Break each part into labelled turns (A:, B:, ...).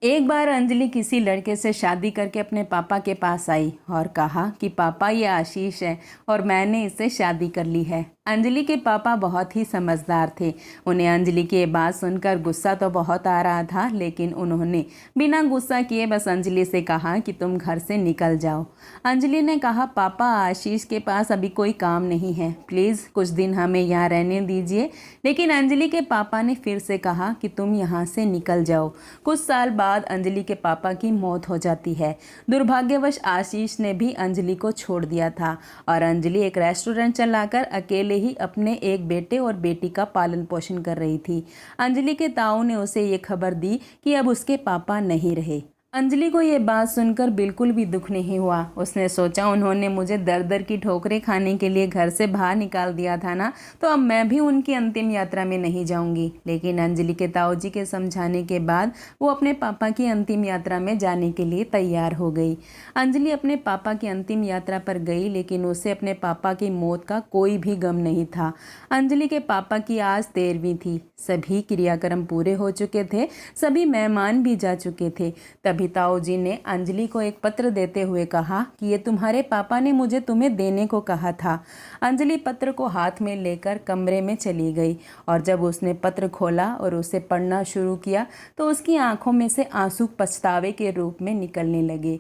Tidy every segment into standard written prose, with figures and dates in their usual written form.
A: एक बार अंजलि किसी लड़के से शादी करके अपने पापा के पास आई और कहा कि पापा ये आशीष है और मैंने इससे शादी कर ली है। अंजलि के पापा बहुत ही समझदार थे। उन्हें अंजलि की ये बात सुनकर गुस्सा तो बहुत आ रहा था, लेकिन उन्होंने बिना गुस्सा किए बस अंजलि से कहा कि तुम घर से निकल जाओ। अंजलि ने कहा, पापा आशीष के पास अभी कोई काम नहीं है, प्लीज़ कुछ दिन हमें यहाँ रहने दीजिए। लेकिन अंजलि के पापा ने फिर से कहा कि तुम यहाँ से निकल जाओ। कुछ साल बाद अंजलि के पापा की मौत हो जाती है। दुर्भाग्यवश आशीष ने भी अंजलि को छोड़ दिया था और अंजलि एक रेस्टोरेंट चलाकर अकेले ही अपने एक बेटे और बेटी का पालन पोषण कर रही थी। अंजलि के ताऊ ने उसे ये खबर दी कि अब उसके पापा नहीं रहे। अंजलि को ये बात सुनकर बिल्कुल भी दुख नहीं हुआ। उसने सोचा, उन्होंने मुझे दर दर की ठोकरें खाने के लिए घर से बाहर निकाल दिया था ना, तो अब मैं भी उनकी अंतिम यात्रा में नहीं जाऊंगी। लेकिन अंजलि के ताऊ जी के समझाने के बाद वो अपने पापा की अंतिम यात्रा में जाने के लिए तैयार हो गई। अंजलि अपने पापा की अंतिम यात्रा पर गई, लेकिन उसे अपने पापा की मौत का कोई भी गम नहीं था। अंजलि के पापा की आज 13वीं थी। सभी क्रियाक्रम पूरे हो चुके थे, सभी मेहमान भी जा चुके थे। तभी ताऊ जी ने अंजलि को एक पत्र देते हुए कहा कि ये तुम्हारे पापा ने मुझे तुम्हें देने को कहा था। अंजलि पत्र को हाथ में लेकर कमरे में चली गई और जब उसने पत्र खोला और उसे पढ़ना शुरू किया तो उसकी आंखों में से आंसू पछतावे के रूप में निकलने लगे।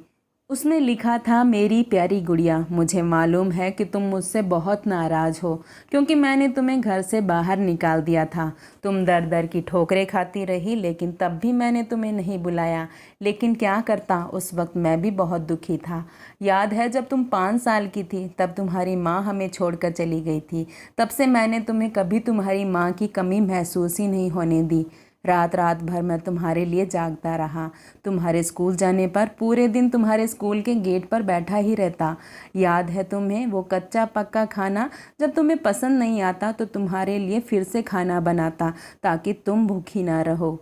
A: उसने लिखा था, मेरी प्यारी गुड़िया, मुझे मालूम है कि तुम मुझसे बहुत नाराज़ हो क्योंकि मैंने तुम्हें घर से बाहर निकाल दिया था। तुम दर दर की ठोकरें खाती रही, लेकिन तब भी मैंने तुम्हें नहीं बुलाया। लेकिन क्या करता, उस वक्त मैं भी बहुत दुखी था। याद है जब तुम 5 साल की थी, तब तुम्हारी माँ हमें छोड़कर चली गई थी। तब से मैंने तुम्हें कभी तुम्हारी माँ की कमी महसूस ही नहीं होने दी। रात रात भर मैं तुम्हारे लिए जागता रहा। तुम्हारे स्कूल जाने पर पूरे दिन तुम्हारे स्कूल के गेट पर बैठा ही रहता। याद है तुम्हें वो कच्चा पक्का खाना, जब तुम्हें पसंद नहीं आता तो तुम्हारे लिए फिर से खाना बनाता ताकि तुम भूखी ना रहो।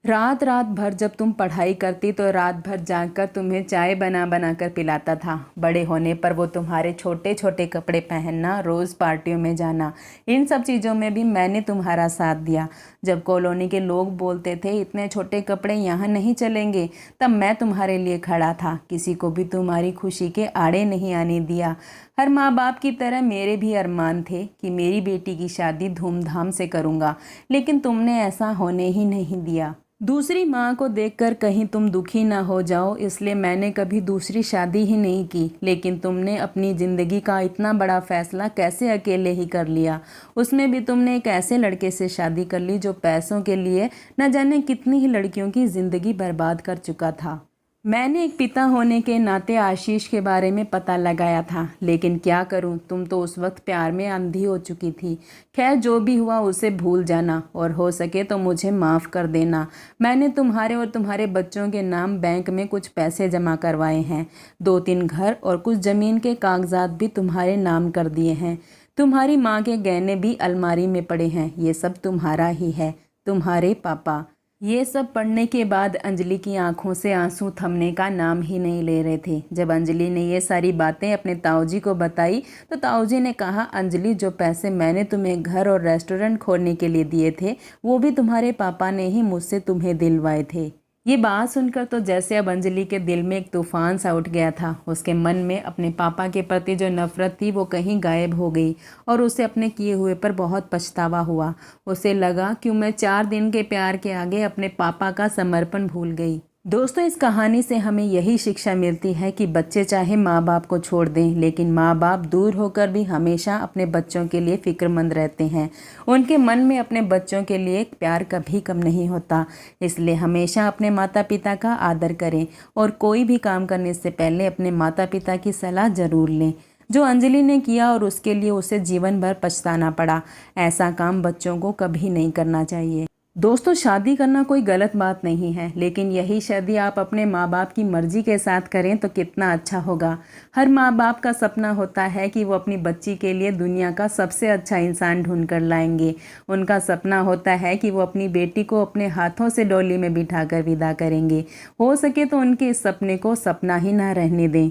A: रात रात भर जब तुम पढ़ाई करती तो रात भर जागकर तुम्हें चाय बना बना कर पिलाता था। बड़े होने पर वो तुम्हारे छोटे छोटे कपड़े पहनना, रोज़ पार्टियों में जाना, इन सब चीज़ों में भी मैंने तुम्हारा साथ दिया। जब कॉलोनी के लोग बोलते थे इतने छोटे कपड़े यहाँ नहीं चलेंगे, तब मैं तुम्हारे लिए खड़ा था। किसी को भी तुम्हारी खुशी के आड़े नहीं आने दिया। हर माँ बाप की तरह मेरे भी अरमान थे कि मेरी बेटी की शादी धूमधाम से करूँगा, लेकिन तुमने ऐसा होने ही नहीं दिया। दूसरी माँ को देखकर कहीं तुम दुखी ना हो जाओ, इसलिए मैंने कभी दूसरी शादी ही नहीं की। लेकिन तुमने अपनी ज़िंदगी का इतना बड़ा फैसला कैसे अकेले ही कर लिया? उसमें भी तुमने एक ऐसे लड़के से शादी कर ली जो पैसों के लिए न जाने कितनी ही लड़कियों की ज़िंदगी बर्बाद कर चुका था। मैंने एक पिता होने के नाते आशीष के बारे में पता लगाया था, लेकिन क्या करूं, तुम तो उस वक्त प्यार में अंधी हो चुकी थी। खैर, जो भी हुआ उसे भूल जाना और हो सके तो मुझे माफ़ कर देना। मैंने तुम्हारे और तुम्हारे बच्चों के नाम बैंक में कुछ पैसे जमा करवाए हैं। 2-3 घर और कुछ ज़मीन के कागजात भी तुम्हारे नाम कर दिए हैं। तुम्हारी माँ के गहने भी अलमारी में पड़े हैं। ये सब तुम्हारा ही है, तुम्हारे पापा। ये सब पढ़ने के बाद अंजलि की आंखों से आंसू थमने का नाम ही नहीं ले रहे थे। जब अंजलि ने ये सारी बातें अपने ताऊजी को बताई तो ताऊजी ने कहा, अंजलि, जो पैसे मैंने तुम्हें घर और रेस्टोरेंट खोलने के लिए दिए थे वो भी तुम्हारे पापा ने ही मुझसे तुम्हें दिलवाए थे। ये बात सुनकर तो जैसे अब अंजलि के दिल में एक तूफान सा उठ गया था। उसके मन में अपने पापा के प्रति जो नफरत थी वो कहीं गायब हो गई और उसे अपने किए हुए पर बहुत पछतावा हुआ। उसे लगा कि मैं 4 दिन के प्यार के आगे अपने पापा का समर्पण भूल गई। दोस्तों, इस कहानी से हमें यही शिक्षा मिलती है कि बच्चे चाहे माँ बाप को छोड़ दें, लेकिन माँ बाप दूर होकर भी हमेशा अपने बच्चों के लिए फ़िक्रमंद रहते हैं। उनके मन में अपने बच्चों के लिए प्यार कभी कम नहीं होता। इसलिए हमेशा अपने माता पिता का आदर करें और कोई भी काम करने से पहले अपने माता पिता की सलाह ज़रूर लें। जो अंजलि ने किया और उसके लिए उसे जीवन भर पछताना पड़ा, ऐसा काम बच्चों को कभी नहीं करना चाहिए। दोस्तों, शादी करना कोई गलत बात नहीं है, लेकिन यही शादी आप अपने माँ बाप की मर्ज़ी के साथ करें तो कितना अच्छा होगा। हर माँ बाप का सपना होता है कि वो अपनी बच्ची के लिए दुनिया का सबसे अच्छा इंसान ढूंढ कर लाएंगे। उनका सपना होता है कि वो अपनी बेटी को अपने हाथों से डोली में बिठाकर विदा करेंगे। हो सके तो उनके इस सपने को सपना ही ना रहने दें।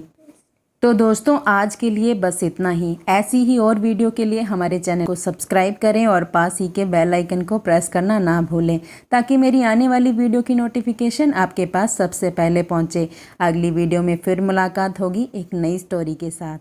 A: तो दोस्तों आज के लिए बस इतना ही। ऐसी ही और वीडियो के लिए हमारे चैनल को सब्सक्राइब करें और पास ही के बेल आइकन को प्रेस करना ना भूलें, ताकि मेरी आने वाली वीडियो की नोटिफिकेशन आपके पास सबसे पहले पहुंचे। अगली वीडियो में फिर मुलाकात होगी एक नई स्टोरी के साथ।